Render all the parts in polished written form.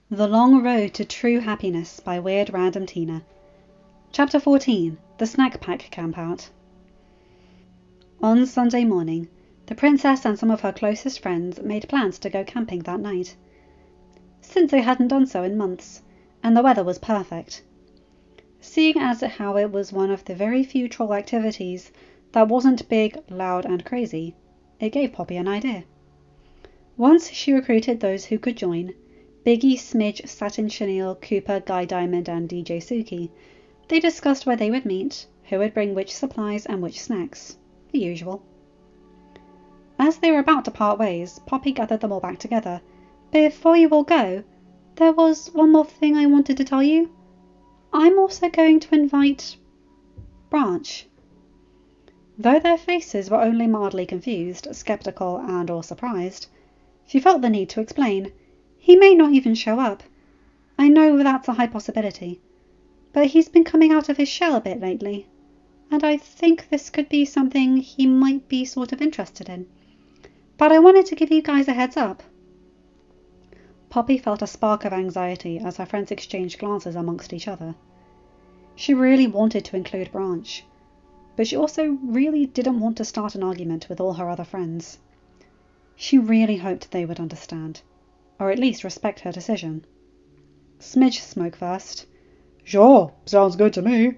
The Long Road to True Happiness by WierdRandomTina. Chapter 14. The Snack Pack Campout. On Sunday morning, the princess and some of her closest friends made plans to go camping that night, since they hadn't done so in months, and the weather was perfect. Seeing as how it was one of the very few troll activities that wasn't big, loud, and crazy, it gave Poppy an idea. Once she recruited those who could join, Biggie, Smidge, Satin Chenille, Cooper, Guy Diamond, and DJ Suki, they discussed where they would meet, who would bring which supplies and which snacks. The usual. As they were about to part ways, Poppy gathered them all back together. Before you all go, there was one more thing I wanted to tell you. I'm also going to invite Branch. Though their faces were only mildly confused, skeptical, and or surprised, she felt the need to explain. He may not even show up. I know that's a high possibility, but he's been coming out of his shell a bit lately, and I think this could be something he might be sort of interested in. But I wanted to give you guys a heads up. Poppy felt a spark of anxiety as her friends exchanged glances amongst each other. She really wanted to include Branch, but she also really didn't want to start an argument with all her other friends. She really hoped they would understand, or at least respect her decision. Smidge spoke first. Sure, sounds good to me.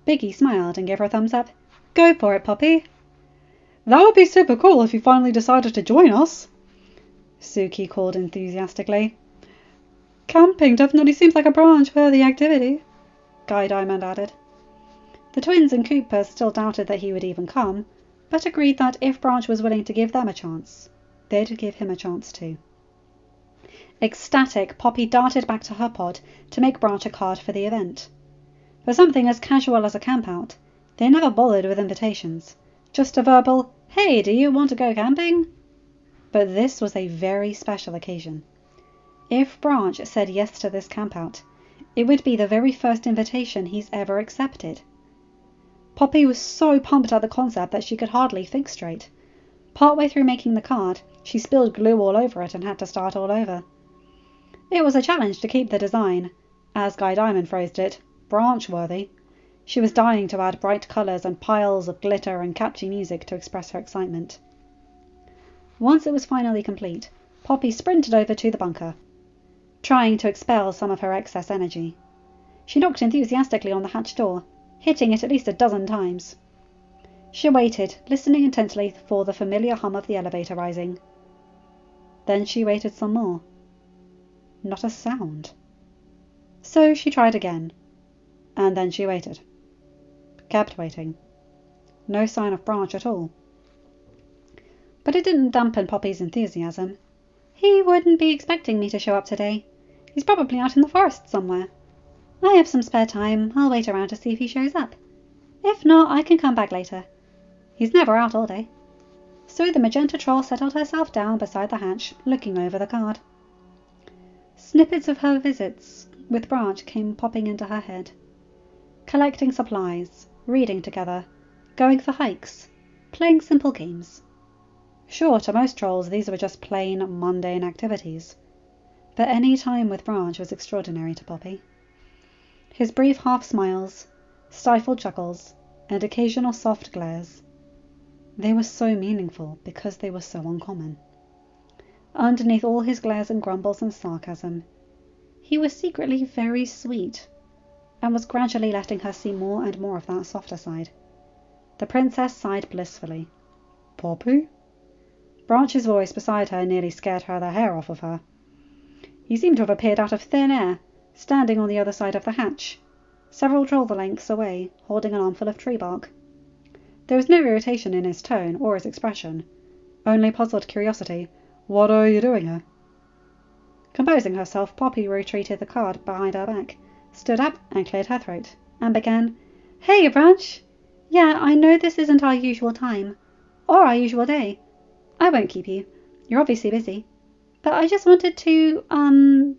Biggie smiled and gave her a thumbs up. Go for it, Poppy. That would be super cool if you finally decided to join us, Suki called enthusiastically. Camping definitely seems like a Branch-worthy activity, Guy Diamond added. The twins and Cooper still doubted that he would even come, but agreed that if Branch was willing to give them a chance, they'd give him a chance too. Ecstatic, Poppy darted back to her pod to make Branch a card for the event. For something as casual as a campout, they never bothered with invitations, just a verbal, "Hey, do you want to go camping?" But this was a very special occasion. If Branch said yes to this campout, it would be the very first invitation he's ever accepted. Poppy was so pumped at the concept that she could hardly think straight. Partway through making the card, she spilled glue all over it and had to start all over. It was a challenge to keep the design, as Guy Diamond phrased it, Branch-worthy. She was dying to add bright colours and piles of glitter and catchy music to express her excitement. Once it was finally complete, Poppy sprinted over to the bunker, trying to expel some of her excess energy. She knocked enthusiastically on the hatch door, hitting it at least a dozen times. She waited, listening intently for the familiar hum of the elevator rising. Then she waited some more. Not a sound. So she tried again, and then she waited. Kept waiting. No sign of Branch at all. But it didn't dampen Poppy's enthusiasm. He wouldn't be expecting me to show up today. He's probably out in the forest somewhere. I have some spare time. I'll wait around to see if he shows up. If not, I can come back later. He's never out all day. So the magenta troll settled herself down beside the hatch, looking over the card. Snippets of her visits with Branch came popping into her head. Collecting supplies, reading together, going for hikes, playing simple games. Sure, to most trolls these were just plain, mundane activities. But any time with Branch was extraordinary to Poppy. His brief half-smiles, stifled chuckles, and occasional soft glares. They were so meaningful because they were so uncommon. Underneath all his glares and grumbles and sarcasm, he was secretly very sweet, and was gradually letting her see more and more of that softer side. The princess sighed blissfully. Poppy? Branch's voice beside her nearly scared the hair off of her. He seemed to have appeared out of thin air, standing on the other side of the hatch, several troll lengths away, holding an armful of tree bark. There was no irritation in his tone or his expression, only puzzled curiosity. What are you doing here? Composing herself, Poppy retreated the card behind her back, stood up and cleared her throat, and began, "Hey, Branch! Yeah, I know this isn't our usual time, or our usual day. I won't keep you. You're obviously busy. But I just wanted to,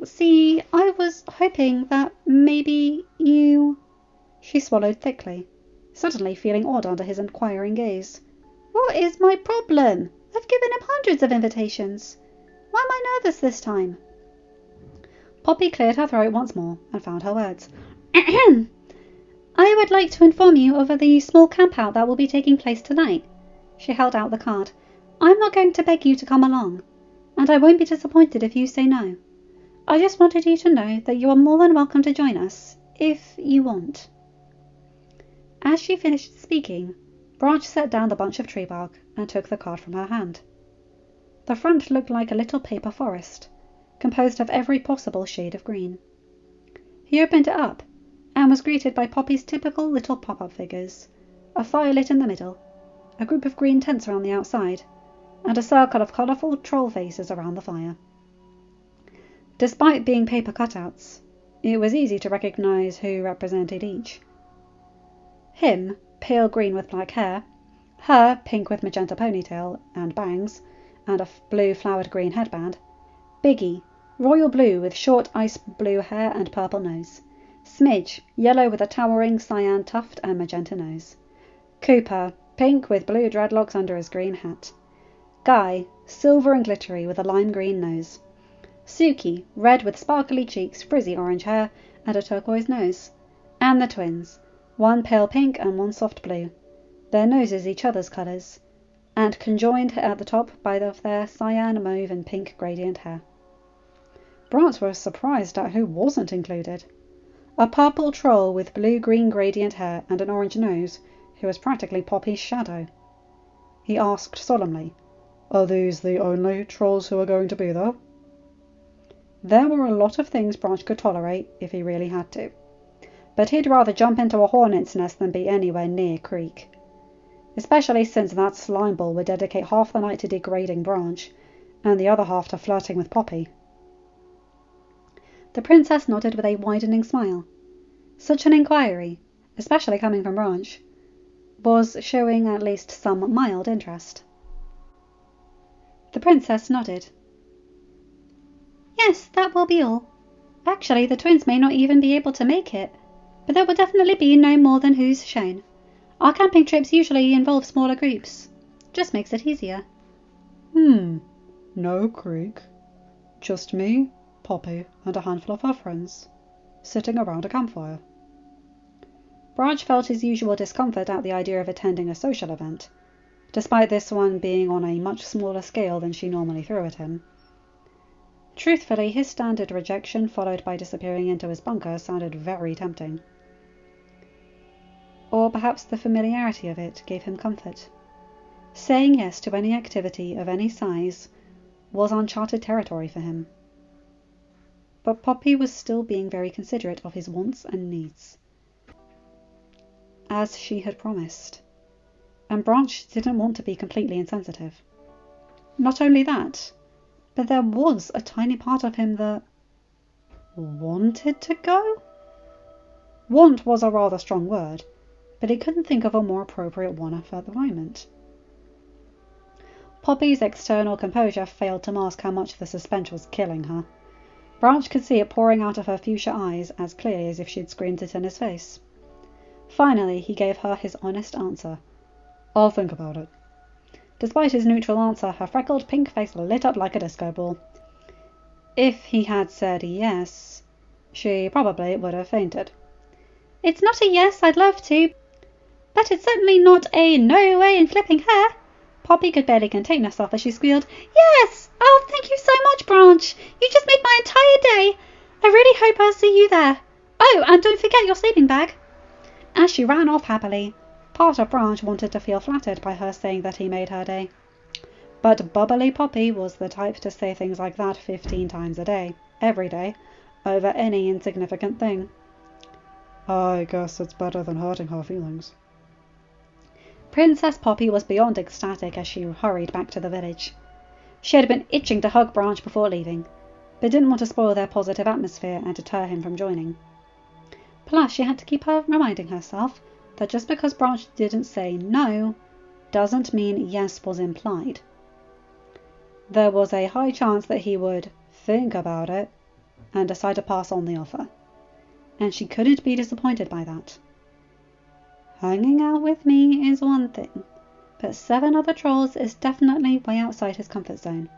see, I was hoping that maybe you—" She swallowed thickly, suddenly feeling odd under his inquiring gaze. "What is my problem? I've given him hundreds of invitations. Why am I nervous this time?" Poppy cleared her throat once more and found her words. Ahem! I would like to inform you of the small campout that will be taking place tonight. She held out the card. I'm not going to beg you to come along, and I won't be disappointed if you say no. I just wanted you to know that you are more than welcome to join us, if you want. As she finished speaking, Branch set down the bunch of tree bark and took the card from her hand. The front looked like a little paper forest, composed of every possible shade of green. He opened it up, and was greeted by Poppy's typical little pop-up figures, a fire lit in the middle, a group of green tents around the outside, and a circle of colourful troll faces around the fire. Despite being paper cutouts, it was easy to recognise who represented each. Him, pale green with black hair, her, pink with magenta ponytail and bangs, and a blue flowered green headband, Biggie, royal blue with short ice blue hair and purple nose, Smidge, yellow with a towering cyan tuft and magenta nose, Cooper, pink with blue dreadlocks under his green hat, Guy, silver and glittery with a lime green nose, Suki, red with sparkly cheeks, frizzy orange hair, and a turquoise nose, and the twins, one pale pink and one soft blue, their noses each other's colours, and conjoined at the top by their cyan, mauve and pink gradient hair. Branch was surprised at who wasn't included. A purple troll with blue-green gradient hair and an orange nose, who was practically Poppy's shadow. He asked solemnly, "Are these the only trolls who are going to be there?" There were a lot of things Branch could tolerate if he really had to, but he'd rather jump into a hornet's nest than be anywhere near Creek. Especially since that slimeball would dedicate half the night to degrading Branch, and the other half to flirting with Poppy. The princess nodded with a widening smile. Such an inquiry, especially coming from Branch, was showing at least some mild interest. The princess nodded. Yes, that will be all. Actually, the twins may not even be able to make it, but there will definitely be no more than who's shown. Our camping trips usually involve smaller groups. Just makes it easier. No Creek. Just me, Poppy, and a handful of her friends, sitting around a campfire. Branch felt his usual discomfort at the idea of attending a social event, despite this one being on a much smaller scale than she normally threw at him. Truthfully, his standard rejection followed by disappearing into his bunker sounded very tempting. Or perhaps the familiarity of it gave him comfort. Saying yes to any activity of any size was uncharted territory for him. But Poppy was still being very considerate of his wants and needs, as she had promised, and Branch didn't want to be completely insensitive. Not only that, but there was a tiny part of him that wanted to go? Want was a rather strong word, but he couldn't think of a more appropriate one at the moment. Poppy's external composure failed to mask how much the suspense was killing her. Branch could see it pouring out of her fuchsia eyes as clearly as if she'd screamed it in his face. Finally, he gave her his honest answer. I'll think about it. Despite his neutral answer, her freckled pink face lit up like a disco ball. If he had said yes, she probably would have fainted. It's not a yes, I'd love to, but it's certainly not a no way in flipping hair. Poppy could barely contain herself as she squealed, Yes! Oh, thank you so much, Branch. You just made my entire day. I really hope I'll see you there. Oh, and don't forget your sleeping bag. As she ran off happily, part of Branch wanted to feel flattered by her saying that he made her day. But bubbly Poppy was the type to say things like that 15 times a day, every day, over any insignificant thing. I guess it's better than hurting her feelings. Princess Poppy was beyond ecstatic as she hurried back to the village. She had been itching to hug Branch before leaving, but didn't want to spoil their positive atmosphere and deter him from joining. Plus, she had to keep reminding herself that just because Branch didn't say no, doesn't mean yes was implied. There was a high chance that he would think about it and decide to pass on the offer, and she couldn't be disappointed by that. Hanging out with me is one thing, but 7 other trolls is definitely way outside his comfort zone.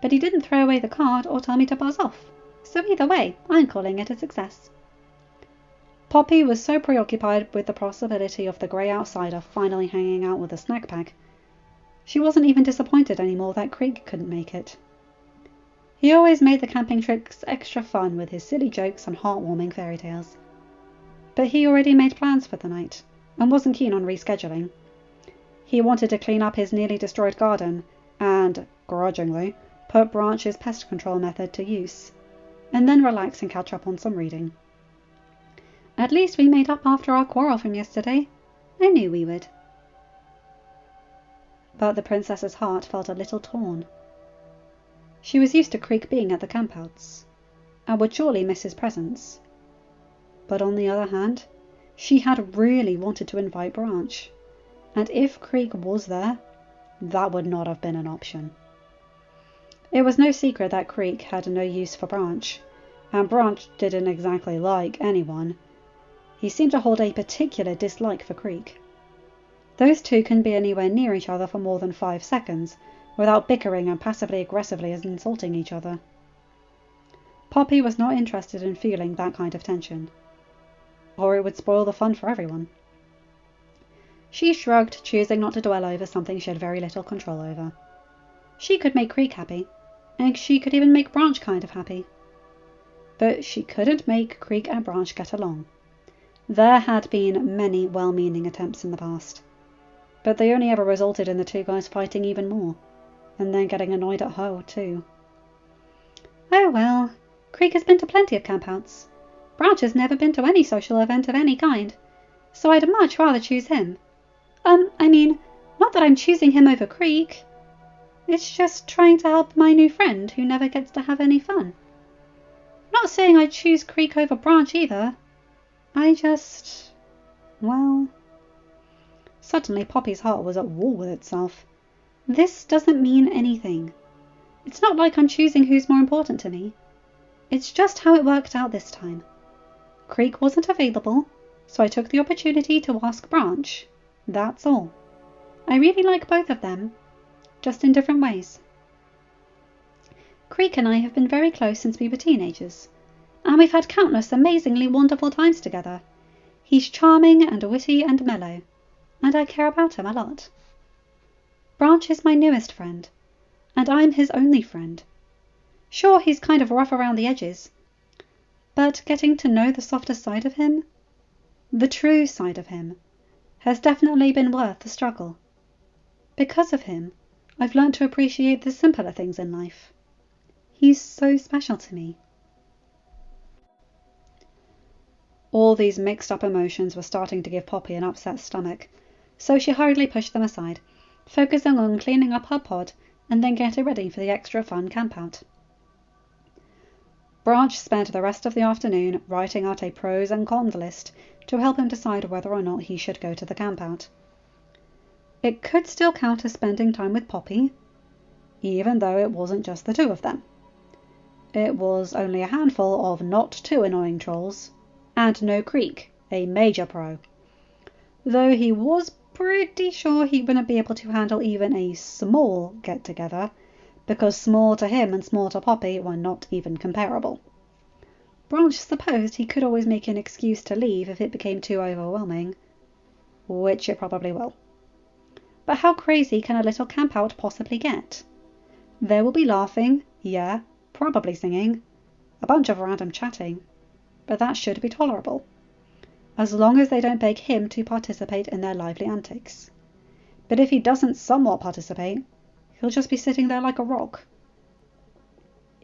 But he didn't throw away the card or tell me to buzz off, So either way, I'm calling it a success. Poppy was so preoccupied with the possibility of the grey outsider finally hanging out with a snack pack, she wasn't even disappointed anymore that Creek couldn't make it. He always made the camping trips extra fun with his silly jokes and heartwarming fairy tales. But he already made plans for the night, and wasn't keen on rescheduling. He wanted to clean up his nearly destroyed garden, and, grudgingly, put Branch's pest control method to use, and then relax and catch up on some reading. At least we made up after our quarrel from yesterday. I knew we would. But the princess's heart felt a little torn. She was used to Creek being at the campouts, and would surely miss his presence. But on the other hand, she had really wanted to invite Branch, and if Creek was there, that would not have been an option. It was no secret that Creek had no use for Branch, and Branch didn't exactly like anyone. He seemed to hold a particular dislike for Creek. Those two couldn't be anywhere near each other for more than 5 seconds, without bickering and passively aggressively insulting each other. Poppy was not interested in feeling that kind of tension, or it would spoil the fun for everyone. She shrugged, choosing not to dwell over something she had very little control over. She could make Creek happy, and she could even make Branch kind of happy. But she couldn't make Creek and Branch get along. There had been many well-meaning attempts in the past, but they only ever resulted in the two guys fighting even more, and then getting annoyed at her too. Oh well, Creek has been to plenty of campouts. Branch has never been to any social event of any kind, so I'd much rather choose him. Not that I'm choosing him over Creek. It's just trying to help my new friend who never gets to have any fun. Not saying I'd choose Creek over Branch either. Suddenly Poppy's heart was at war with itself. This doesn't mean anything. It's not like I'm choosing who's more important to me. It's just how it worked out this time. Creek wasn't available, so I took the opportunity to ask Branch. That's all. I really like both of them, just in different ways. Creek and I have been very close since we were teenagers, and we've had countless amazingly wonderful times together. He's charming and witty and mellow, and I care about him a lot. Branch is my newest friend, and I'm his only friend. Sure, he's kind of rough around the edges, but getting to know the softer side of him, the true side of him, has definitely been worth the struggle. Because of him, I've learnt to appreciate the simpler things in life. He's so special to me. All these mixed-up emotions were starting to give Poppy an upset stomach, so she hurriedly pushed them aside, focusing on cleaning up her pod and then getting ready for the extra fun campout. Branch spent the rest of the afternoon writing out a pros and cons list to help him decide whether or not he should go to the campout. It could still count as spending time with Poppy, even though it wasn't just the two of them. It was only a handful of not too annoying trolls, and no Creek, a major pro, though he was pretty sure he wouldn't be able to handle even a small get-together, because small to him and small to Poppy were not even comparable. Branch supposed he could always make an excuse to leave if it became too overwhelming, which it probably will. But how crazy can a little campout possibly get? There will be laughing, yeah, probably singing, a bunch of random chatting, but that should be tolerable, as long as they don't beg him to participate in their lively antics. But if he doesn't somewhat participate, he'll just be sitting there like a rock,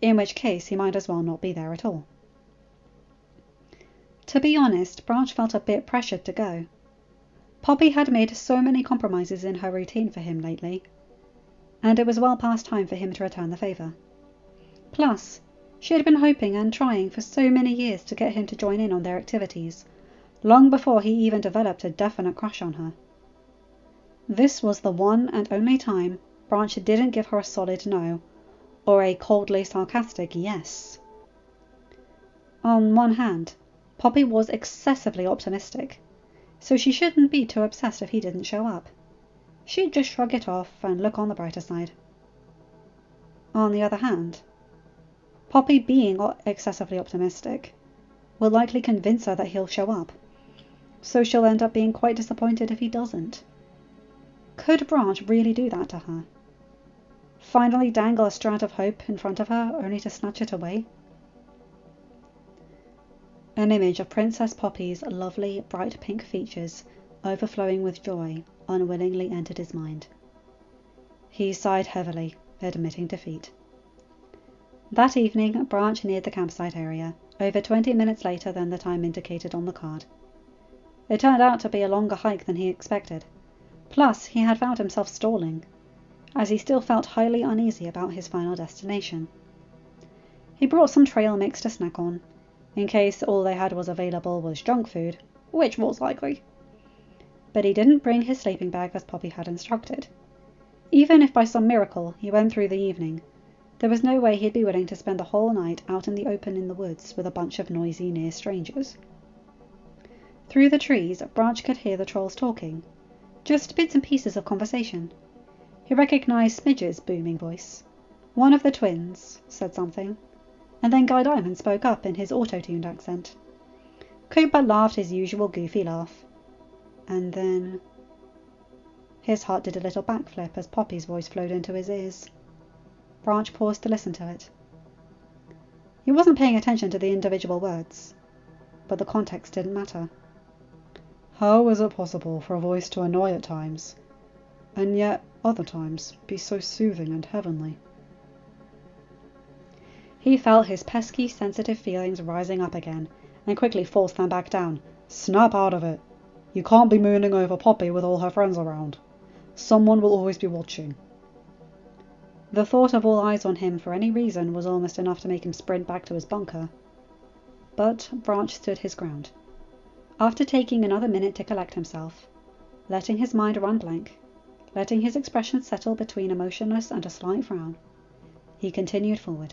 in which case he might as well not be there at all. To be honest, Branch felt a bit pressured to go. Poppy had made so many compromises in her routine for him lately, and it was well past time for him to return the favour. Plus, she had been hoping and trying for so many years to get him to join in on their activities, long before he even developed a definite crush on her. This was the one and only time Branch didn't give her a solid no, or a coldly sarcastic yes. On one hand, Poppy was excessively optimistic, so she shouldn't be too obsessed if he didn't show up. She'd just shrug it off and look on the brighter side. On the other hand, Poppy, being excessively optimistic, will likely convince her that he'll show up, so she'll end up being quite disappointed if he doesn't. Could Branch really do that to her? Finally dangle a strand of hope in front of her, only to snatch it away? An image of Princess Poppy's lovely, bright pink features, overflowing with joy, unwillingly entered his mind. He sighed heavily, admitting defeat. That evening, Branch neared the campsite area, over 20 minutes later than the time indicated on the card. It turned out to be a longer hike than he expected. Plus, he had found himself stalling, as he still felt highly uneasy about his final destination. He brought some trail mix to snack on, in case all they had was available was junk food, which was likely. But he didn't bring his sleeping bag as Poppy had instructed. Even if by some miracle he went through the evening, there was no way he'd be willing to spend the whole night out in the open in the woods with a bunch of noisy near strangers. Through the trees, Branch could hear the trolls talking, just bits and pieces of conversation. He recognized Smidge's booming voice. One of the twins said something, and then Guy Diamond spoke up in his auto-tuned accent. Cooper laughed his usual goofy laugh, and then his heart did a little backflip as Poppy's voice flowed into his ears. Branch paused to listen to it. He wasn't paying attention to the individual words, but the context didn't matter. How is it possible for a voice to annoy at times, and yet other times be so soothing and heavenly? He felt his pesky, sensitive feelings rising up again, and quickly forced them back down. Snap out of it. You can't be mooning over Poppy with all her friends around. Someone will always be watching. The thought of all eyes on him for any reason was almost enough to make him sprint back to his bunker. But Branch stood his ground. After taking another minute to collect himself, letting his mind run blank, letting his expression settle between emotionless and a slight frown, he continued forward,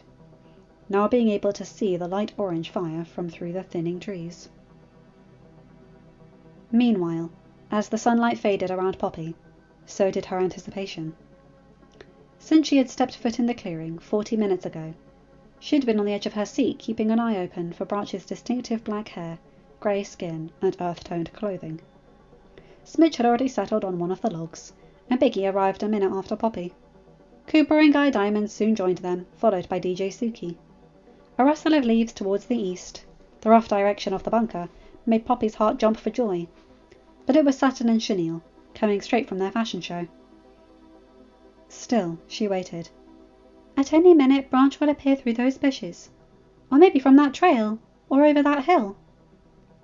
now being able to see the light orange fire from through the thinning trees. Meanwhile, as the sunlight faded around Poppy, so did her anticipation. Since she had stepped foot in the clearing 40 minutes ago, she'd been on the edge of her seat, keeping an eye open for Branch's distinctive black hair, grey skin, and earth-toned clothing. Smidge had already settled on one of the logs, and Biggie arrived a minute after Poppy. Cooper and Guy Diamond soon joined them, followed by DJ Suki. A rustle of leaves towards the east, the rough direction of the bunker, made Poppy's heart jump for joy. But it was Saturn and Chenille, coming straight from their fashion show. Still, she waited. At any minute Branch will appear through those bushes, or maybe from that trail, or over that hill.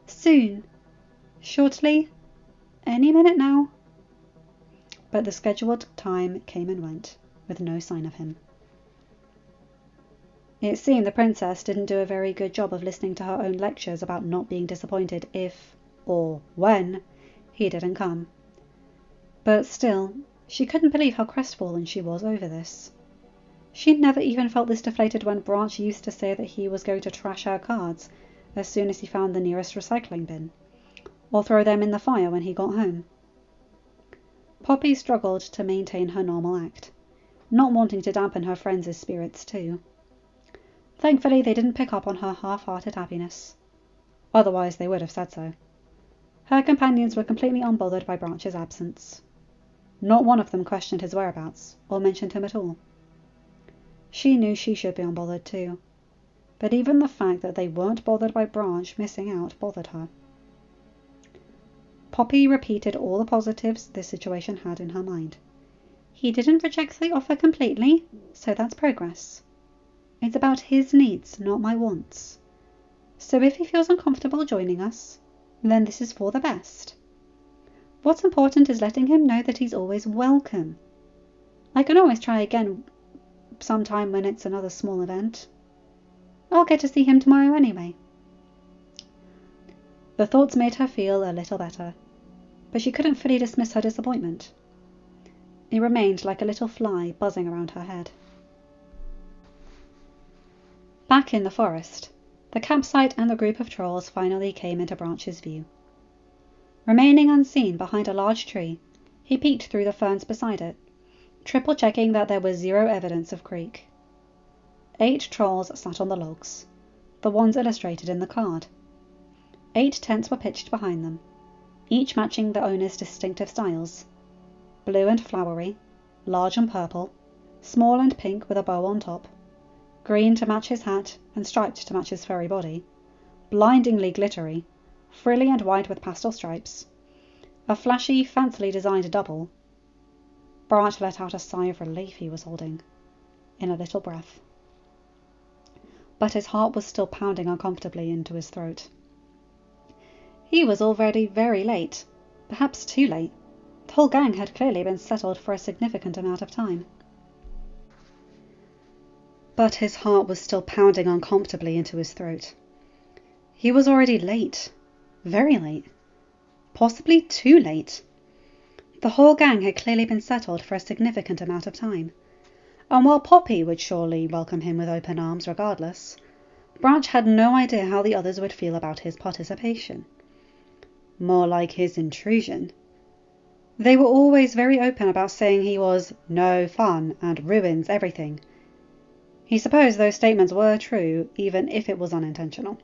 Soon. Shortly. Any minute now. But the scheduled time came and went, with no sign of him. It seemed the princess didn't do a very good job of listening to her own lectures about not being disappointed if, or when, he didn't come. But still, she couldn't believe how crestfallen she was over this. She'd never even felt this deflated when Branch used to say that he was going to trash her cards as soon as he found the nearest recycling bin, or throw them in the fire when he got home. Poppy struggled to maintain her normal act, not wanting to dampen her friends' spirits too. Thankfully, they didn't pick up on her half-hearted happiness. Otherwise, they would have said so. Her companions were completely unbothered by Branch's absence. Not one of them questioned his whereabouts, or mentioned him at all. She knew she should be unbothered too, but even the fact that they weren't bothered by Branch missing out bothered her. Poppy repeated all the positives this situation had in her mind. He didn't reject the offer completely, so that's progress. It's about his needs, not my wants. So if he feels uncomfortable joining us, then this is for the best. What's important is letting him know that he's always welcome. I can always try again sometime when it's another small event. I'll get to see him tomorrow anyway. The thoughts made her feel a little better, but she couldn't fully dismiss her disappointment. It remained like a little fly buzzing around her head. Back in the forest, the campsite and the group of trolls finally came into Branch's view. Remaining unseen behind a large tree, he peeked through the ferns beside it, triple-checking that there was zero evidence of Creek. 8 trolls sat on the logs, the ones illustrated in the card. 8 tents were pitched behind them, each matching the owner's distinctive styles: blue and flowery, large and purple, small and pink with a bow on top, green to match his hat and striped to match his furry body, blindingly glittery, frilly and white with pastel stripes, a flashy, fancily designed double. Branch let out a sigh of relief he was holding, in a little breath. But his heart was still pounding uncomfortably into his throat. He was already very late, perhaps too late. The whole gang had clearly been settled for a significant amount of time. But his heart was still pounding uncomfortably into his throat. He was already late, very late, possibly too late. The whole gang had clearly been settled for a significant amount of time, and while Poppy would surely welcome him with open arms regardless, Branch had no idea how the others would feel about his participation. More like his intrusion. They were always very open about saying he was no fun and ruins everything. He supposed those statements were true, even if it was unintentional.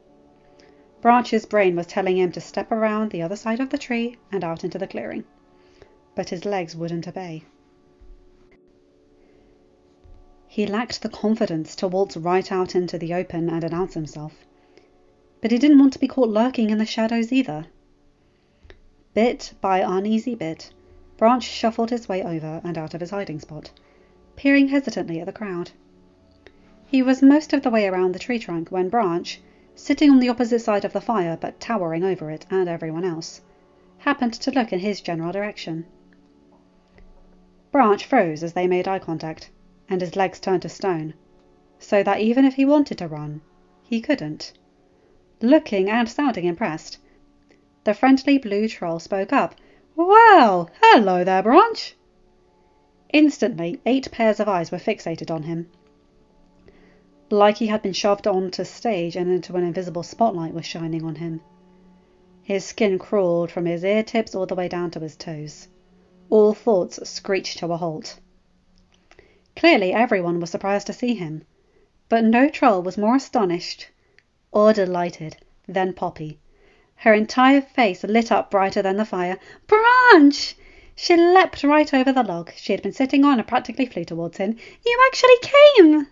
Branch's brain was telling him to step around the other side of the tree and out into the clearing, but his legs wouldn't obey. He lacked the confidence to waltz right out into the open and announce himself, but he didn't want to be caught lurking in the shadows either. Bit by uneasy bit, Branch shuffled his way over and out of his hiding spot, peering hesitantly at the crowd. He was most of the way around the tree trunk when Branch, sitting on the opposite side of the fire but towering over it and everyone else, happened to look in his general direction. Branch froze as they made eye contact, and his legs turned to stone, so that even if he wanted to run, he couldn't. Looking and sounding impressed, the friendly blue troll spoke up. "Well, hello there, Branch." Instantly, 8 pairs of eyes were fixated on him. Like he had been shoved onto stage and into an invisible spotlight was shining on him. His skin crawled from his ear tips all the way down to his toes. All thoughts screeched to a halt. Clearly everyone was surprised to see him, but no troll was more astonished or delighted than Poppy. Her entire face lit up brighter than the fire. "Branch!" She leapt right over the log she had been sitting on and practically flew towards him. "You actually came!"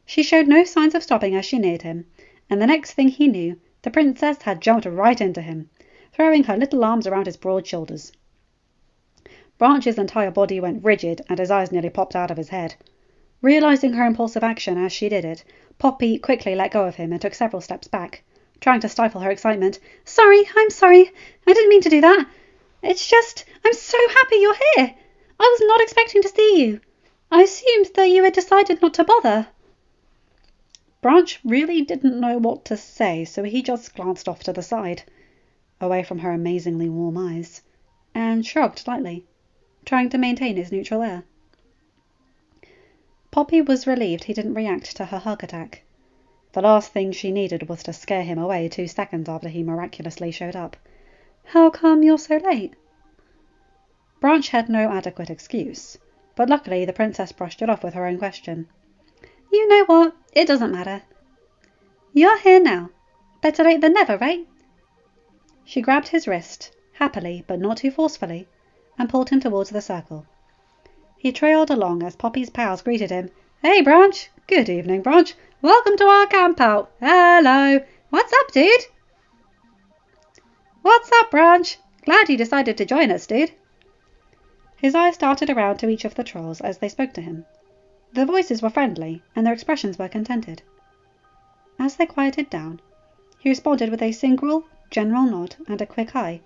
She showed no signs of stopping as she neared him, and the next thing he knew, the princess had jumped right into him, throwing her little arms around his broad shoulders. Branch's entire body went rigid and his eyes nearly popped out of his head. Realizing her impulsive action as she did it, Poppy quickly let go of him and took several steps back, trying to stifle her excitement. I'm sorry. I didn't mean to do that. It's just, I'm so happy you're here. I was not expecting to see you. I assumed that you had decided not to bother." Branch really didn't know what to say, so he just glanced off to the side, away from her amazingly warm eyes, and shrugged lightly, trying to maintain his neutral air. Poppy was relieved he didn't react to her hug attack. The last thing she needed was to scare him away 2 seconds after he miraculously showed up. "How come you're so late?" Branch had no adequate excuse, but luckily the princess brushed it off with her own question. "You know what? It doesn't matter. You're here now. Better late than never, right?" She grabbed his wrist, happily but not too forcefully, and pulled him towards the circle. He trailed along as Poppy's pals greeted him. "Hey, Branch. Good evening, Branch. Welcome to our camp out. Hello. What's up, dude?" "What's up, Branch? Glad you decided to join us, dude." His eyes darted around to each of the trolls as they spoke to him. Their voices were friendly, and their expressions were contented. As they quieted down, he responded with a single, general nod and a quick eye,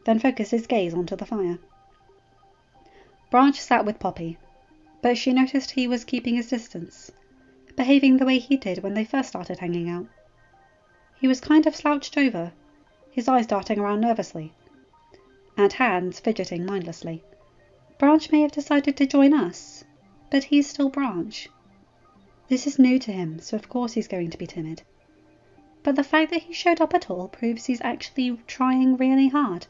then focused his gaze onto the fire. Branch sat with Poppy, but she noticed he was keeping his distance, behaving the way he did when they first started hanging out. He was kind of slouched over, his eyes darting around nervously, and hands fidgeting mindlessly. Branch may have decided to join us, but he's still Branch. This is new to him, so of course he's going to be timid. But the fact that he showed up at all proves he's actually trying really hard.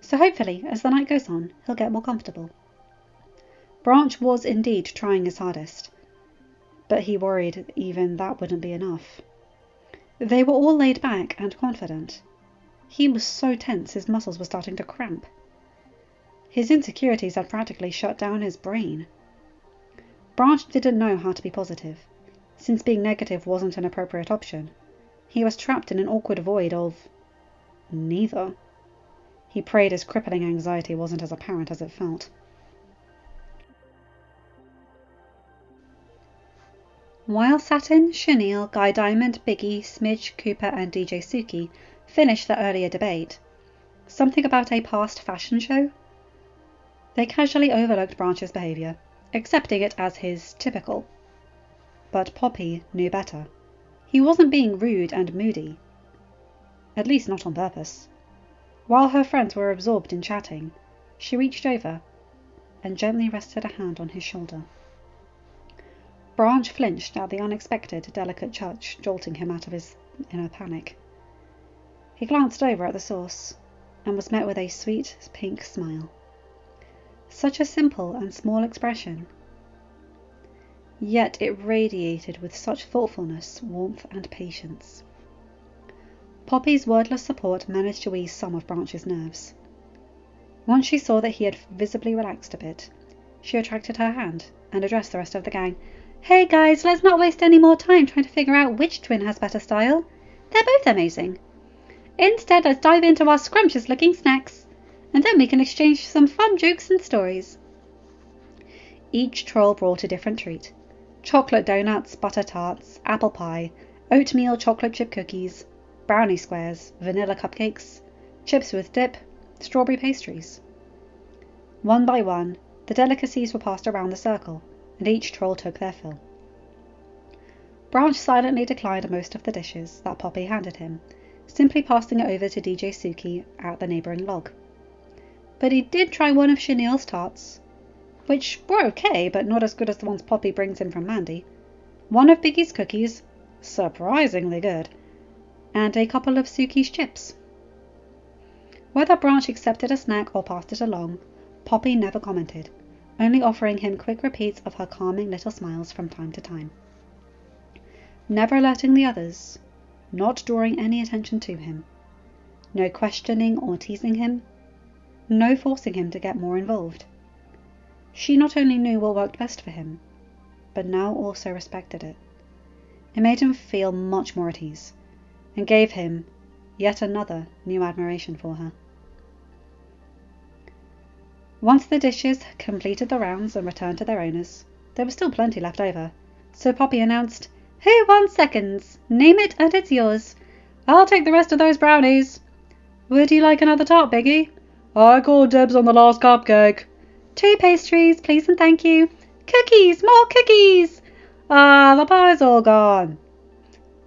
So hopefully, as the night goes on, he'll get more comfortable. Branch was indeed trying his hardest. but he worried even that wouldn't be enough. They were all laid back and confident. He was so tense his muscles were starting to cramp. His insecurities had practically shut down his brain. Branch didn't know how to be positive, since being negative wasn't an appropriate option. He was trapped in an awkward void of neither. He prayed his crippling anxiety wasn't as apparent as it felt. While Satin, Chenille, Guy Diamond, Biggie, Smidge, Cooper and DJ Suki finished the earlier debate, something about a past fashion show, they casually overlooked Branch's behaviour, accepting it as his typical. But Poppy knew better. He wasn't being rude and moody. At least not on purpose. While her friends were absorbed in chatting, she reached over and gently rested a hand on his shoulder. Branch flinched at the unexpected, delicate touch, jolting him out of his inner panic. He glanced over at the source and was met with a sweet pink smile. Such a simple and small expression, yet it radiated with such thoughtfulness, warmth and patience. Poppy's wordless support managed to ease some of Branch's nerves. Once she saw that he had visibly relaxed a bit, she retracted her hand and addressed the rest of the gang. "Hey guys, let's not waste any more time trying to figure out which twin has better style. They're both amazing. Instead, let's dive into our scrumptious looking snacks, and then we can exchange some fun jokes and stories." Each troll brought a different treat. Chocolate donuts, butter tarts, apple pie, oatmeal chocolate chip cookies, brownie squares, vanilla cupcakes, chips with dip, strawberry pastries. One by one, the delicacies were passed around the circle, and each troll took their fill. Branch silently declined most of the dishes that Poppy handed him, simply passing it over to DJ Suki at the neighbouring log. But he did try one of Chenille's tarts, which were okay, but not as good as the ones Poppy brings in from Mandy, one of Biggie's cookies, surprisingly good, and a couple of Suki's chips. Whether Branch accepted a snack or passed it along, Poppy never commented, only offering him quick repeats of her calming little smiles from time to time. Never alerting the others, not drawing any attention to him, no questioning or teasing him, no forcing him to get more involved. She not only knew what worked best for him, but now also respected it. It made him feel much more at ease, and gave him yet another new admiration for her. Once the dishes completed the rounds and returned to their owners, there was still plenty left over, so Poppy announced, "Who wants seconds? Name it and it's yours. I'll take the rest of those brownies. Would you like another tart, Biggie? I call dibs on the last cupcake. 2 pastries, please and thank you. Cookies, more cookies. Ah, the pie's all gone.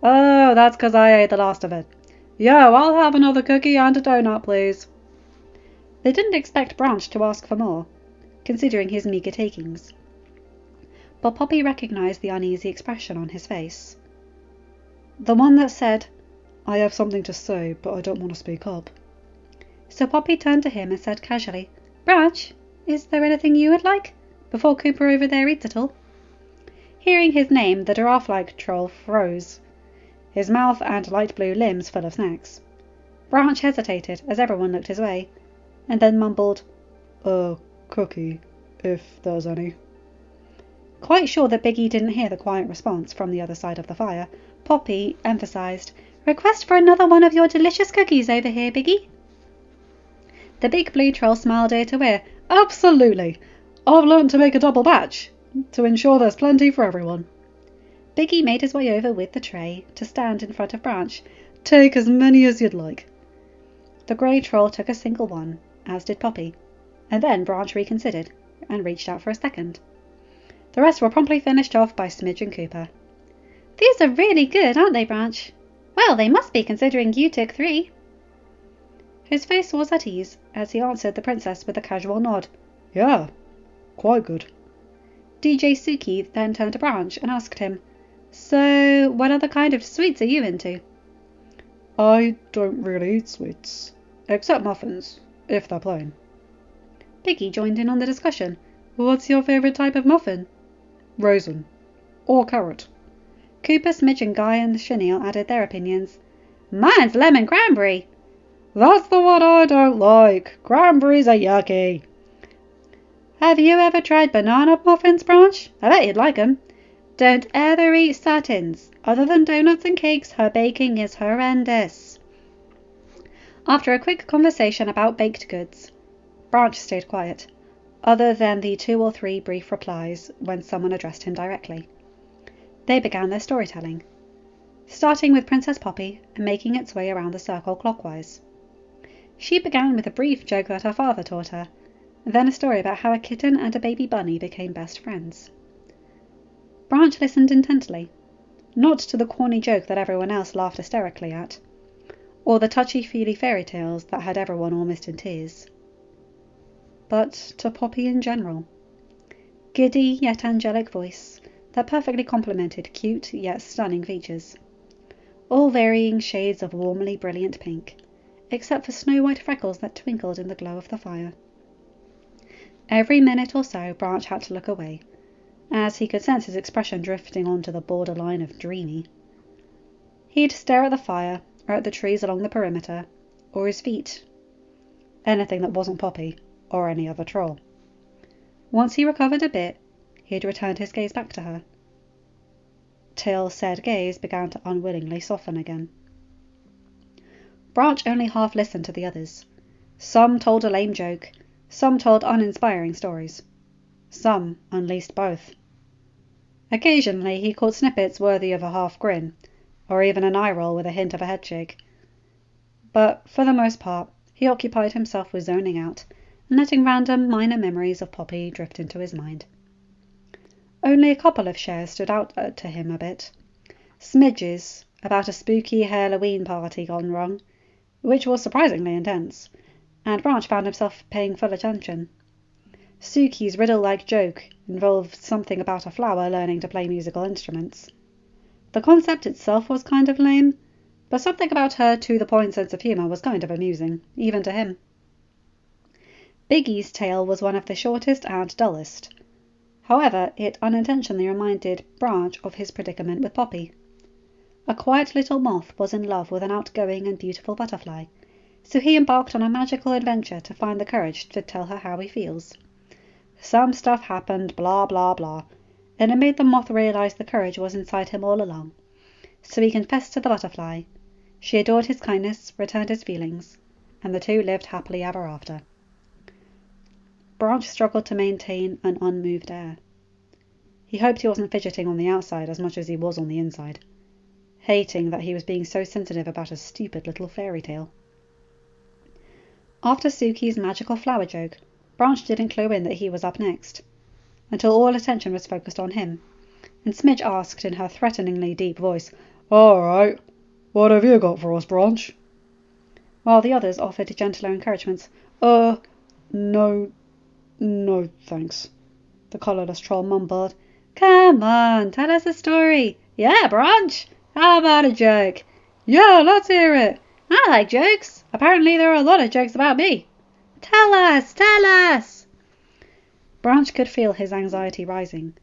Oh, that's 'cause I ate the last of it. Yo, I'll have another cookie and a donut, please." They didn't expect Branch to ask for more, considering his meagre takings. But Poppy recognized the uneasy expression on his face. The one that said, "I have something to say, but I don't want to speak up." So Poppy turned to him and said casually, "Branch, is there anything you would like, before Cooper over there eats it all?" Hearing his name, the giraffe-like troll froze, his mouth and light blue limbs full of snacks. Branch hesitated as everyone looked his way, and then mumbled, "Cookie, if there's any." Quite sure that Biggie didn't hear the quiet response from the other side of the fire, Poppy emphasized, "Request for another one of your delicious cookies over here, Biggie." The big blue troll smiled ear to ear. "Absolutely. I've learnt to make a double batch, to ensure there's plenty for everyone." Biggie made his way over with the tray to stand in front of Branch. "Take as many as you'd like." The grey troll took a single one, as did Poppy, and then Branch reconsidered and reached out for a second. The rest were promptly finished off by Smidge and Cooper. "These are really good, aren't they, Branch? Well, they must be, considering you took 3. His face was at ease as he answered the princess with a casual nod. "Yeah, quite good." DJ Suki then turned to Branch and asked him, "So, what other kind of sweets are you into?" "I don't really eat sweets, except muffins, if they're plain." Biggie joined in on the discussion. "What's your favourite type of muffin?" "Raisin." Or carrot. Cooper, Smidge and Guy and Chenille added their opinions. Mine's lemon cranberry. That's the one I don't like. Cranberries are yucky. Have you ever tried banana muffins, Branch? I bet you'd like 'em. Don't ever eat satins. Other than donuts and cakes, her baking is horrendous. After a quick conversation about baked goods, Branch stayed quiet, other than the 2 or 3 brief replies when someone addressed him directly. They began their storytelling, starting with Princess Poppy and making its way around the circle clockwise. She began with a brief joke that her father taught her, then a story about how a kitten and a baby bunny became best friends. Branch listened intently, not to the corny joke that everyone else laughed hysterically at, or the touchy-feely fairy tales that had everyone almost in tears, but to Poppy in general. Giddy yet angelic voice that perfectly complemented cute yet stunning features, all varying shades of warmly brilliant pink, except for snow-white freckles that twinkled in the glow of the fire. Every minute or so Branch had to look away, as he could sense his expression drifting onto the borderline of dreamy. He'd stare at the fire, or at the trees along the perimeter, or his feet. Anything that wasn't Poppy, or any other troll. Once he recovered a bit, he'd returned his gaze back to her, till said gaze began to unwillingly soften again. Branch only half listened to the others. Some told a lame joke, some told uninspiring stories. Some unleashed both. Occasionally he caught snippets worthy of a half grin, or even an eye roll with a hint of a headshake. But for the most part, he occupied himself with zoning out and letting random minor memories of Poppy drift into his mind. Only a couple of shares stood out to him a bit. Smidge's, about a spooky Halloween party gone wrong, which was surprisingly intense, and Branch found himself paying full attention. Suki's riddle-like joke involved something about a flower learning to play musical instruments. The concept itself was kind of lame, but something about her to-the-point sense of humour was kind of amusing, even to him. Biggie's tale was one of the shortest and dullest. However, it unintentionally reminded Branch of his predicament with Poppy. A quiet little moth was in love with an outgoing and beautiful butterfly, so he embarked on a magical adventure to find the courage to tell her how he feels. Some stuff happened, blah blah blah, and it made the moth realize the courage was inside him all along. So he confessed to the butterfly. She adored his kindness, returned his feelings, and the two lived happily ever after. Branch struggled to maintain an unmoved air. He hoped he wasn't fidgeting on the outside as much as he was on the inside, hating that he was being so sensitive about a stupid little fairy tale. After Suki's magical flower joke, Branch didn't clue in that he was up next, until all attention was focused on him, and Smidge asked in her threateningly deep voice, "All right, what have you got for us, Branch?" While the others offered gentler encouragements. No, thanks," the collarless troll mumbled. "Come on, tell us a story." "Yeah, Branch, how about a joke?" "Yeah, let's hear it." "I like jokes. Apparently there are a lot of jokes about me." Tell us! Branch could feel his anxiety rising,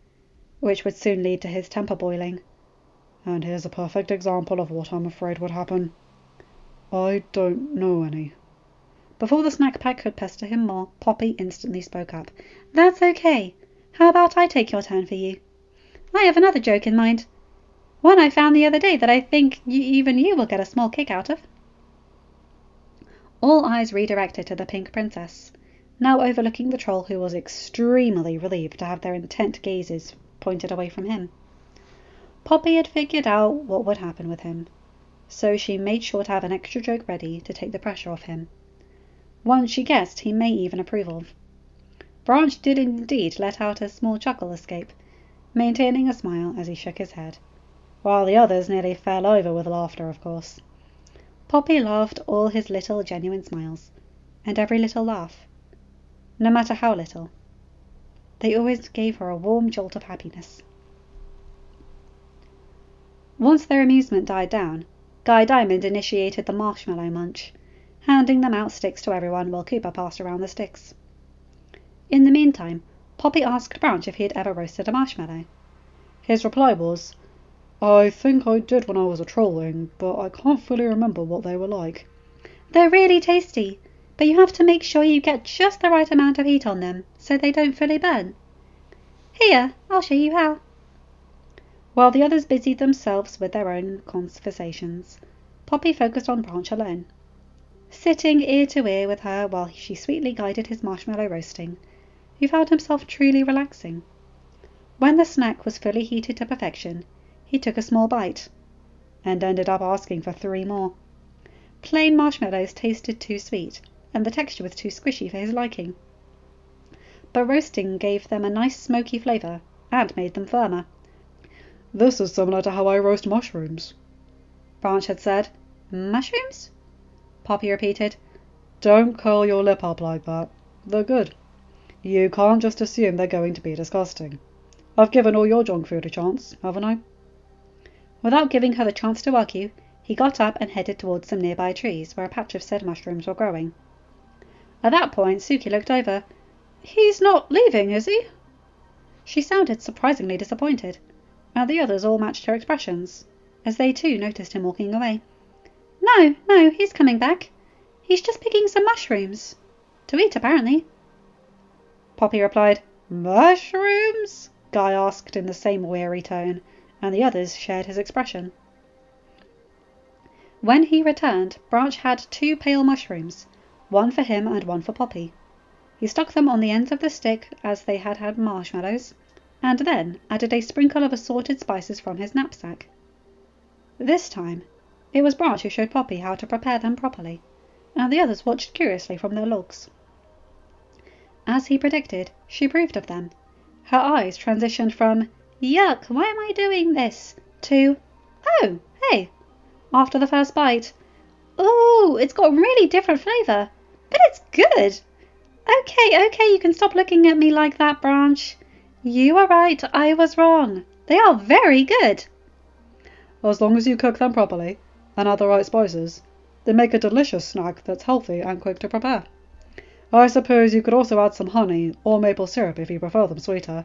which would soon lead to his temper boiling. "And here's a perfect example of what I'm afraid would happen. I don't know any." Before the snack pack could pester him more, Poppy instantly spoke up. "That's okay. How about I take your turn for you? I have another joke in mind. One I found the other day that I think even you will get a small kick out of." All eyes redirected to the Pink Princess, now overlooking the troll, who was extremely relieved to have their intent gazes pointed away from him. Poppy had figured out what would happen with him, so she made sure to have an extra joke ready to take the pressure off him. One she guessed he may even approve of. Branch did indeed let out a small chuckle escape, maintaining a smile as he shook his head, while the others nearly fell over with laughter, of course. Poppy loved all his little genuine smiles, and every little laugh, no matter how little. They always gave her a warm jolt of happiness. Once their amusement died down, Guy Diamond initiated the marshmallow munch, handing them out sticks to everyone while Cooper passed around the sticks. In the meantime, Poppy asked Branch if he had ever roasted a marshmallow. His reply was, "I think I did when I was trolling, but I can't fully remember what they were like." They're really tasty, but you have to make sure you get just the right amount of heat on them so they don't fully burn. Here, I'll show you how. While the others busied themselves with their own conversations, Poppy focused on Branch alone. Sitting ear to ear with her while she sweetly guided his marshmallow roasting, he found himself truly relaxing. When the snack was fully heated to perfection, he took a small bite, and ended up asking for 3 more. Plain marshmallows tasted too sweet, and the texture was too squishy for his liking. But roasting gave them a nice smoky flavour, and made them firmer. "This is similar to how I roast mushrooms," Branch had said. Mushrooms? Poppy repeated. "Don't curl your lip up like that. They're good. You can't just assume they're going to be disgusting. I've given all your junk food a chance, haven't I?" Without giving her the chance to argue, he got up and headed towards some nearby trees where a patch of said mushrooms were growing. At that point, Suki looked over. "He's not leaving, is he?" She sounded surprisingly disappointed, and the others all matched her expressions, as they too noticed him walking away. No, he's coming back. He's just picking some mushrooms. To eat, apparently." Poppy replied. "Mushrooms?" Guy asked in the same weary tone, and the others shared his expression. When he returned, Branch had 2 pale mushrooms, one for him and one for Poppy. He stuck them on the ends of the stick as they had marshmallows, and then added a sprinkle of assorted spices from his knapsack. This time, it was Branch who showed Poppy how to prepare them properly, and the others watched curiously from their logs. As he predicted, she approved of them. Her eyes transitioned from, "Yuck, why am I doing this?" to, "Oh, hey," after the first bite. "Ooh, it's got really different flavour, but it's good. Okay, you can stop looking at me like that, Branch. You are right, I was wrong. They are very good." "As long as you cook them properly and add the right spices, they make a delicious snack that's healthy and quick to prepare. I suppose you could also add some honey or maple syrup if you prefer them sweeter."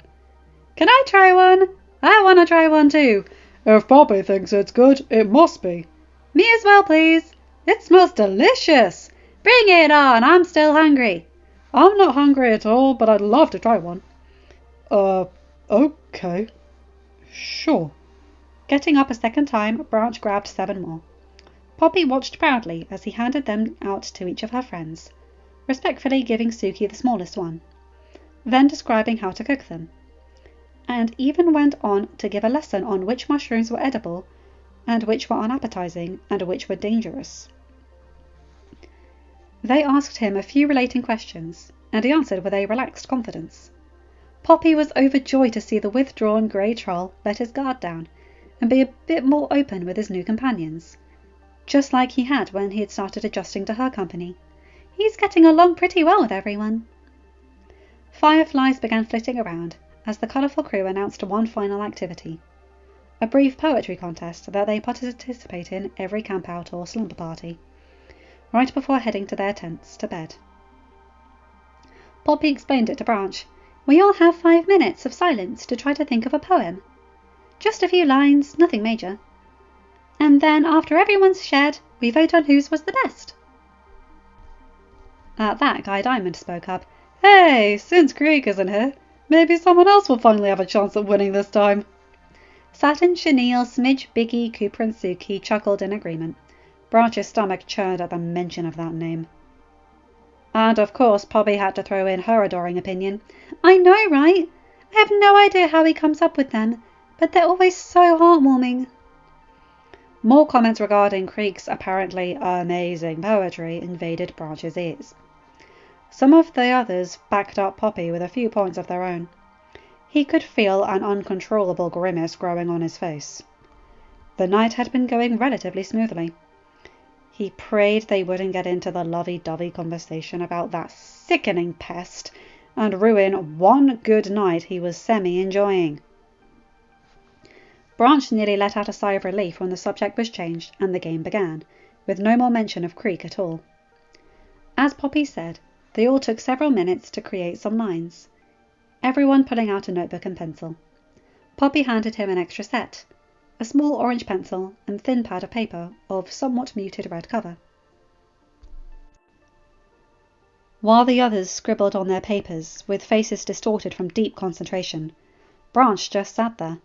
"Can I try one? I want to try one too." "If Broppy thinks it's good, it must be." "Me as well, please. It smells delicious. Bring it on, I'm still hungry." "I'm not hungry at all, but I'd love to try one." Okay. Sure." Getting up a second time, Branch grabbed 7 more. Poppy watched proudly as he handed them out to each of her friends, respectfully giving Suki the smallest one, then describing how to cook them, and even went on to give a lesson on which mushrooms were edible, and which were unappetizing, and which were dangerous. They asked him a few relating questions, and he answered with a relaxed confidence. Poppy was overjoyed to see the withdrawn grey troll let his guard down and be a bit more open with his new companions, just like he had when he had started adjusting to her company. He's getting along pretty well with everyone. Fireflies began flitting around as the colourful crew announced one final activity, a brief poetry contest that they participate in every camp-out or slumber party, right before heading to their tents to bed. Poppy explained it to Branch. "We all have 5 minutes of silence to try to think of a poem. Just a few lines, nothing major. And then, after everyone's shared, we vote on whose was the best." At that, Guy Diamond spoke up. "Hey, since Creek isn't here, maybe someone else will finally have a chance at winning this time." Satin, Chenille, Smidge, Biggie, Cooper and Suki chuckled in agreement. Branch's stomach churned at the mention of that name. And of course Poppy had to throw in her adoring opinion. "I know, right? I have no idea how he comes up with them, but they're always so heartwarming." More comments regarding Creek's apparently amazing poetry invaded Branch's ears. Some of the others backed up Poppy with a few points of their own. He could feel an uncontrollable grimace growing on his face. The night had been going relatively smoothly. He prayed they wouldn't get into the lovey-dovey conversation about that sickening pest and ruin one good night he was semi-enjoying. Branch nearly let out a sigh of relief when the subject was changed and the game began, with no more mention of Creek at all. As Poppy said, they all took several minutes to create some lines, everyone pulling out a notebook and pencil. Poppy handed him an extra set, a small orange pencil and thin pad of paper of somewhat muted red cover. While the others scribbled on their papers, with faces distorted from deep concentration, Branch just sat there.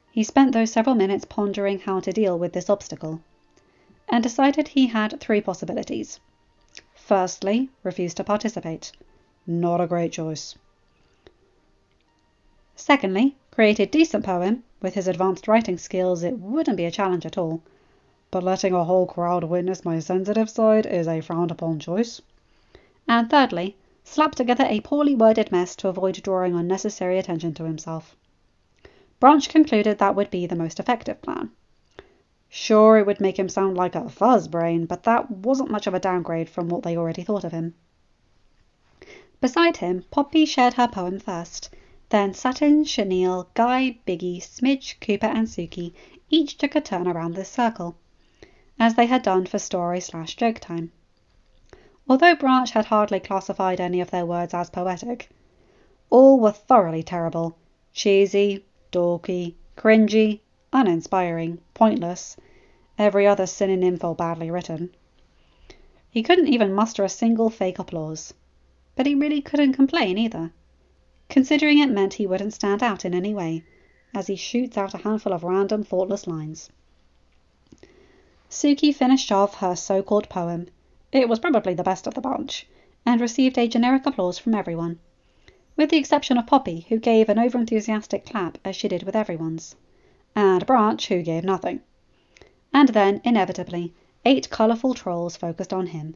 He spent those several minutes pondering how to deal with this obstacle, and decided he had 3 possibilities. Firstly, refuse to participate. Not a great choice. Secondly, create a decent poem. With his advanced writing skills, it wouldn't be a challenge at all. But letting a whole crowd witness my sensitive side is a frowned-upon choice. And thirdly, slap together a poorly worded mess to avoid drawing unnecessary attention to himself. Branch concluded that would be the most effective plan. Sure, it would make him sound like a fuzzbrain, but that wasn't much of a downgrade from what they already thought of him. Beside him, Poppy shared her poem first. Then Satin, Chenille, Guy, Biggie, Smidge, Cooper and Suki each took a turn around this circle, as they had done for story/joke time. Although Branch had hardly classified any of their words as poetic, all were thoroughly terrible, cheesy, dorky, cringy, uninspiring, pointless, every other synonym for badly written. He couldn't even muster a single fake applause, but he really couldn't complain either, considering it meant he wouldn't stand out in any way, as he shoots out a handful of random, thoughtless lines. Suki finished off her so-called poem. It was probably the best of the bunch, and received a generic applause from everyone, with the exception of Poppy, who gave an over-enthusiastic clap as she did with everyone's, and Branch, who gave nothing. And then, inevitably, 8 colourful trolls focused on him,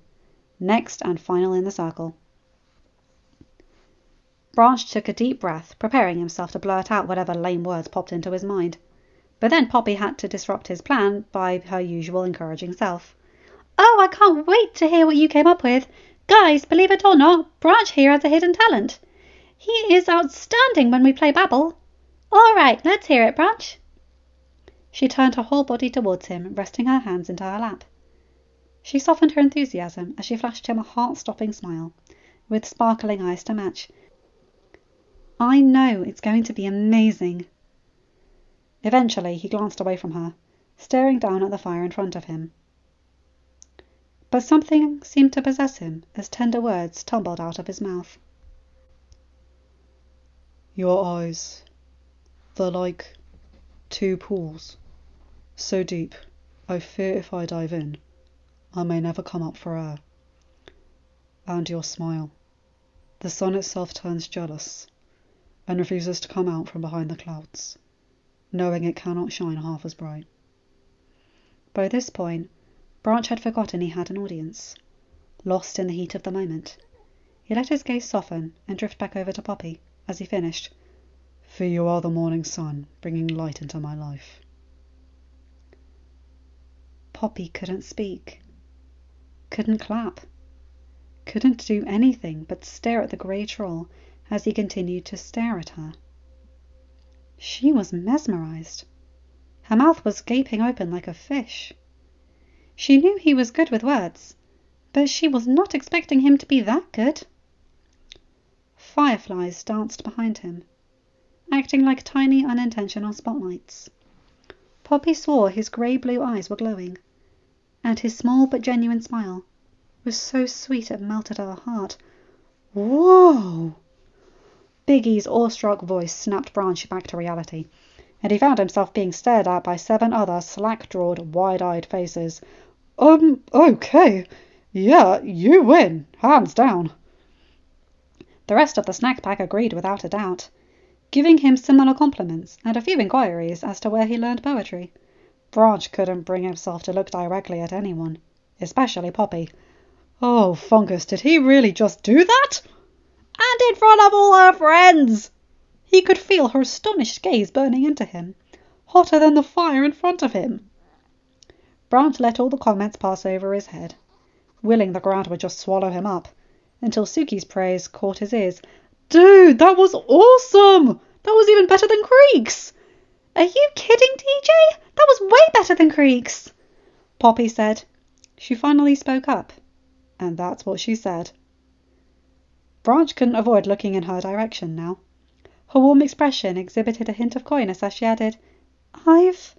next and final in the circle. Branch took a deep breath, preparing himself to blurt out whatever lame words popped into his mind. But then Poppy had to disrupt his plan by her usual encouraging self. "Oh, I can't wait to hear what you came up with. Guys, believe it or not, Branch here has a hidden talent. He is outstanding when we play Babble. All right, let's hear it, Branch." She turned her whole body towards him, resting her hands into her lap. She softened her enthusiasm as she flashed him a heart-stopping smile, with sparkling eyes to match. "I know it's going to be amazing." Eventually, he glanced away from her, staring down at the fire in front of him. But something seemed to possess him as tender words tumbled out of his mouth. "Your eyes, they're like 2 pools, so deep, I fear if I dive in, I may never come up for air. And your smile, the sun itself turns jealous, and refuses to come out from behind the clouds, knowing it cannot shine half as bright." By this point, Branch had forgotten he had an audience. Lost in the heat of the moment, he let his gaze soften and drift back over to Poppy as he finished. "For you are the morning sun, bringing light into my life." Poppy couldn't speak, couldn't clap, couldn't do anything but stare at the grey troll as he continued to stare at her. She was mesmerized. Her mouth was gaping open like a fish. She knew he was good with words, but she was not expecting him to be that good. Fireflies danced behind him, acting like tiny unintentional spotlights. Poppy swore his grey-blue eyes were glowing, and his small but genuine smile was so sweet it melted her heart. "Whoa!" Biggie's awestruck voice snapped Branch back to reality, and he found himself being stared at by 7 other slack-jawed, wide-eyed faces. Okay. Yeah, you win, hands down." The rest of the snack pack agreed without a doubt, giving him similar compliments and a few inquiries as to where he learned poetry. Branch couldn't bring himself to look directly at anyone, especially Poppy. Oh, fungus, did he really just do that? And in front of all her friends! He could feel her astonished gaze burning into him, hotter than the fire in front of him. Branch let all the comments pass over his head, willing the ground would just swallow him up, until Suki's praise caught his ears. "Dude, that was awesome! That was even better than Creek's!" "Are you kidding, TJ? That was way better than Creek's!" Poppy said. She finally spoke up, and that's what she said. Branch couldn't avoid looking in her direction now. Her warm expression exhibited a hint of coyness as she added, "I've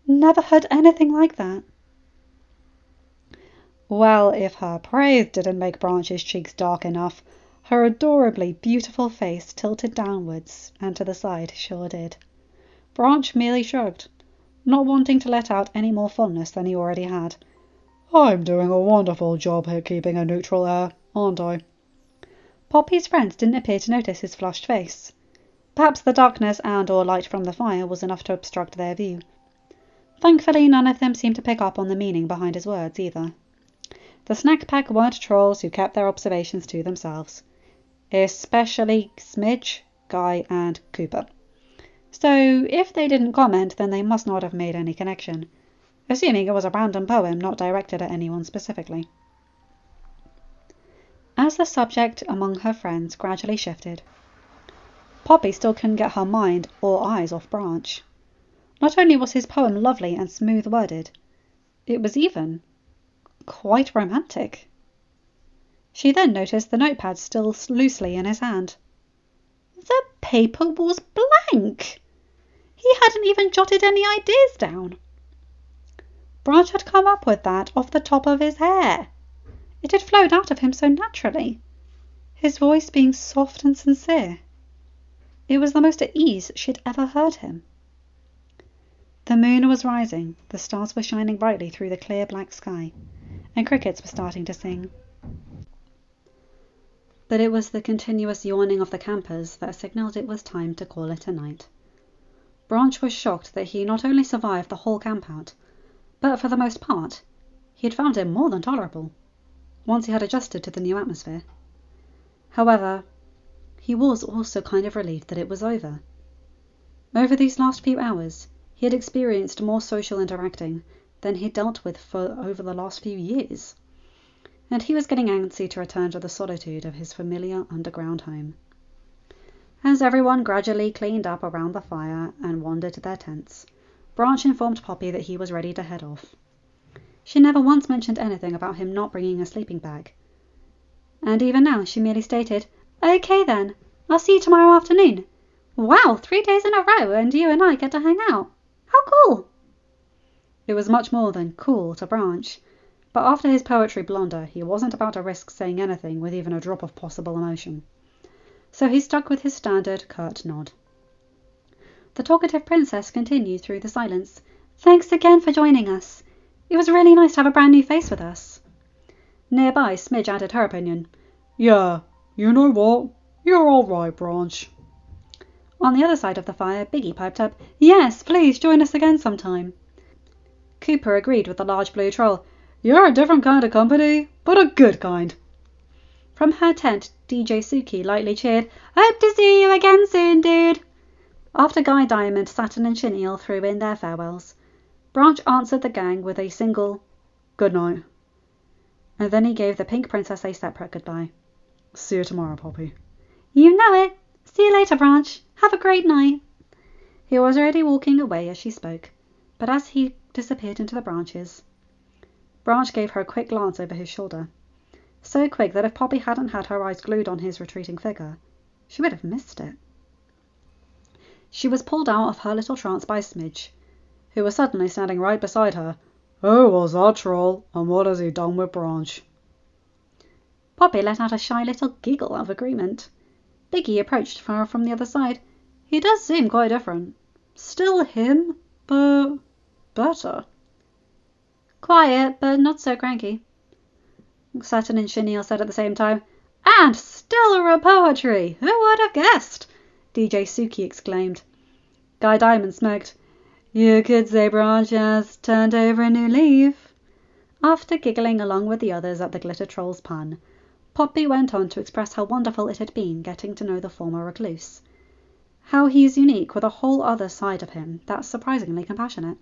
never heard anything like that." Well, if her praise didn't make Branch's cheeks dark enough, her adorably beautiful face tilted downwards and to the side sure did. Branch merely shrugged, not wanting to let out any more fondness than he already had. "I'm doing a wonderful job here keeping a neutral air, aren't I?" Poppy's friends didn't appear to notice his flushed face. Perhaps the darkness and/or light from the fire was enough to obstruct their view. Thankfully, none of them seemed to pick up on the meaning behind his words either. The snack pack weren't trolls who kept their observations to themselves, especially Smidge, Guy, and Cooper. So if they didn't comment, then they must not have made any connection, assuming it was a random poem not directed at anyone specifically. As the subject among her friends gradually shifted, Poppy still couldn't get her mind or eyes off Branch. Not only was his poem lovely and smooth-worded, it was even quite romantic. She then noticed the notepad still loosely in his hand. The paper was blank! He hadn't even jotted any ideas down. Branch had come up with that off the top of his hair. It had flowed out of him so naturally, his voice being soft and sincere. It was the most at ease she'd ever heard him. The moon was rising, the stars were shining brightly through the clear black sky, and crickets were starting to sing. But it was the continuous yawning of the campers that signalled it was time to call it a night. Branch was shocked that he not only survived the whole campout, but for the most part, he had found it more than tolerable, once he had adjusted to the new atmosphere. However, he was also kind of relieved that it was over. Over these last few hours, he had experienced more social interacting than he'd dealt with for over the last few years, and he was getting antsy to return to the solitude of his familiar underground home. As everyone gradually cleaned up around the fire and wandered to their tents, Branch informed Poppy that he was ready to head off. She never once mentioned anything about him not bringing a sleeping bag, and even now she merely stated, "Okay then, I'll see you tomorrow afternoon. Wow, 3 days in a row and you and I get to hang out. How cool!" It was much more than cool to Branch, but after his poetry blunder, he wasn't about to risk saying anything with even a drop of possible emotion. So he stuck with his standard curt nod. The talkative princess continued through the silence. "Thanks again for joining us. It was really nice to have a brand new face with us." Nearby, Smidge added her opinion. "Yeah, you know what? You're all right, Branch." On the other side of the fire, Biggie piped up, "Yes, please join us again sometime." Cooper agreed with the large blue troll. "You're a different kind of company, but a good kind." From her tent, DJ Suki lightly cheered, "Hope to see you again soon, dude." After Guy Diamond, Saturn and Chenille threw in their farewells, Branch answered the gang with a single "Good night." And then he gave the Pink Princess a separate goodbye. "See you tomorrow, Poppy." "You know it. See you later, Branch. Have a great night." He was already walking away as she spoke, but as he disappeared into the branches, Branch gave her a quick glance over his shoulder. So quick that if Poppy hadn't had her eyes glued on his retreating figure, she would have missed it. She was pulled out of her little trance by Smidge, who was suddenly standing right beside her. "Who was that troll, and what has he done with Branch?" Poppy let out a shy little giggle of agreement. Biggie approached her from the other side. "He does seem quite different. Still him, but better. Quiet, but not so cranky." Saturn and Chenille said at the same time. "And stellar poetry! Who would have guessed?" DJ Suki exclaimed. Guy Diamond smirked. "You could say Branch has turned over a new leaf." After giggling along with the others at the Glitter Troll's pun, Poppy went on to express how wonderful it had been getting to know the former recluse. How he is unique with a whole other side of him that's surprisingly compassionate.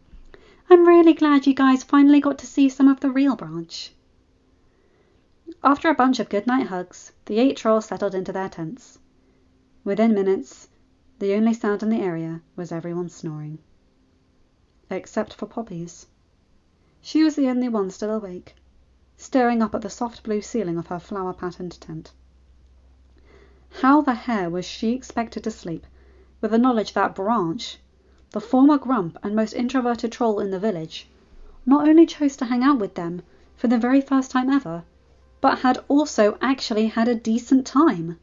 "I'm really glad you guys finally got to see some of the real Branch." After a bunch of goodnight hugs, the 8 trolls settled into their tents. Within minutes, the only sound in the area was everyone snoring. Except for Poppy's. She was the only one still awake, staring up at the soft blue ceiling of her flower-patterned tent. How the hell was she expected to sleep with the knowledge that Branch, the former grump and most introverted troll in the village, not only chose to hang out with them for the very first time ever, but had also actually had a decent time.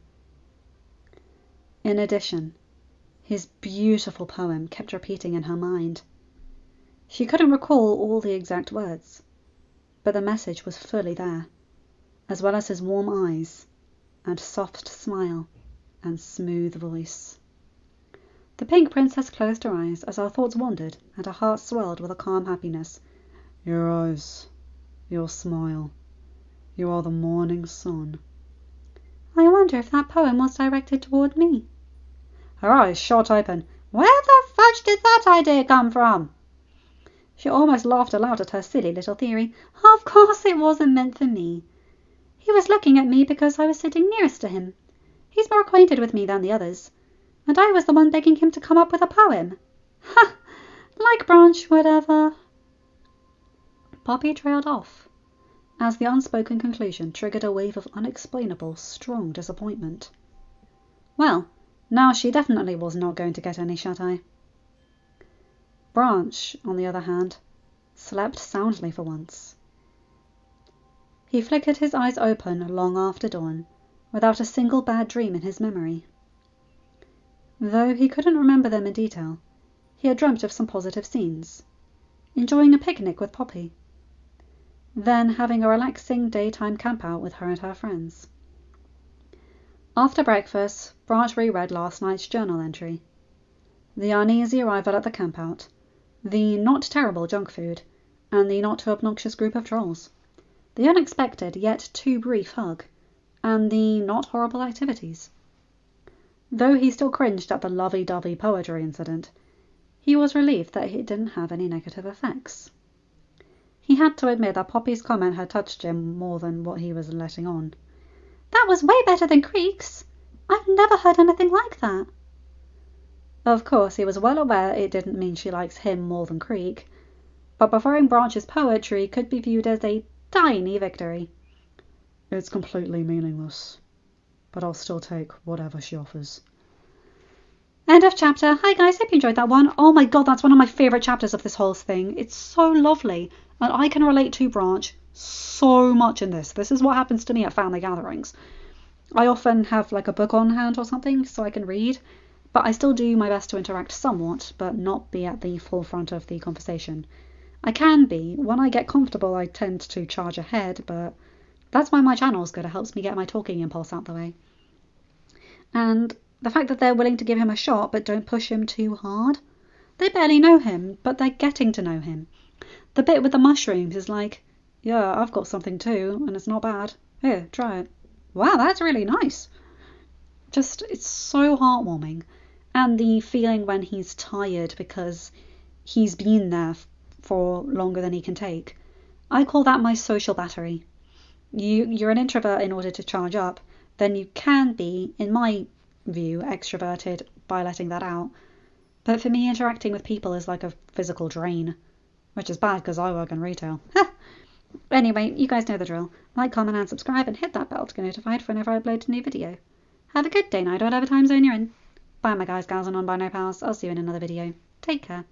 In addition, his beautiful poem kept repeating in her mind. She couldn't recall all the exact words, but the message was fully there, as well as his warm eyes and soft smile and smooth voice. The Pink Princess closed her eyes as her thoughts wandered and her heart swelled with a calm happiness. Your eyes, your smile, you are the morning sun. I wonder if that poem was directed toward me. Her eyes shot open. Where the fudge did that idea come from? She almost laughed aloud at her silly little theory. Of course it wasn't meant for me. He was looking at me because I was sitting nearest to him. He's more acquainted with me than the others, and I was the one begging him to come up with a poem. Ha! Like Branch, whatever. Poppy trailed off, as the unspoken conclusion triggered a wave of unexplainable, strong disappointment. Well, now she definitely was not going to get any shut-eye. Branch, on the other hand, slept soundly for once. He flickered his eyes open long after dawn, without a single bad dream in his memory. Though he couldn't remember them in detail, he had dreamt of some positive scenes, enjoying a picnic with Poppy, then having a relaxing daytime camp-out with her and her friends. After breakfast, Branch reread last night's journal entry. The uneasy arrival at the camp-out, the not terrible junk food, and the not too obnoxious group of trolls, the unexpected yet too brief hug, and the not horrible activities. Though he still cringed at the lovey-dovey poetry incident, he was relieved that it didn't have any negative effects. He had to admit that Poppy's comment had touched him more than what he was letting on. That was way better than Creek's. I've never heard anything like that. Of course, he was well aware it didn't mean she likes him more than Creek, but preferring Branch's poetry could be viewed as a tiny victory. It's completely meaningless, but I'll still take whatever she offers. End of chapter. Hi guys, hope you enjoyed that one. Oh my god, that's one of my favourite chapters of this whole thing. It's so lovely, and I can relate to Branch so much in this. This is what happens to me at family gatherings. I often have like a book on hand or something so I can read, but I still do my best to interact somewhat, but not be at the forefront of the conversation. I can be. When I get comfortable, I tend to charge ahead, but that's why my channel is good. It helps me get my talking impulse out the way. And the fact that they're willing to give him a shot but don't push him too hard. They barely know him, but they're getting to know him. The bit with the mushrooms is like, yeah, I've got something too, and it's not bad. Here, try it. Wow, that's really nice. Just, it's so heartwarming. And the feeling when he's tired because he's been there for longer than he can take. I call that my social battery. You're an introvert in order to charge up, then you can be, in my view, extroverted by letting that out. But for me, interacting with people is like a physical drain, which is bad because I work in retail. Anyway, you guys know the drill. Like, comment and subscribe and hit that bell to get notified whenever I upload a new video. Have a good day, night, whatever time zone you're in. Bye my guys, gals and non-binary pals. I'll see you in another video. Take care.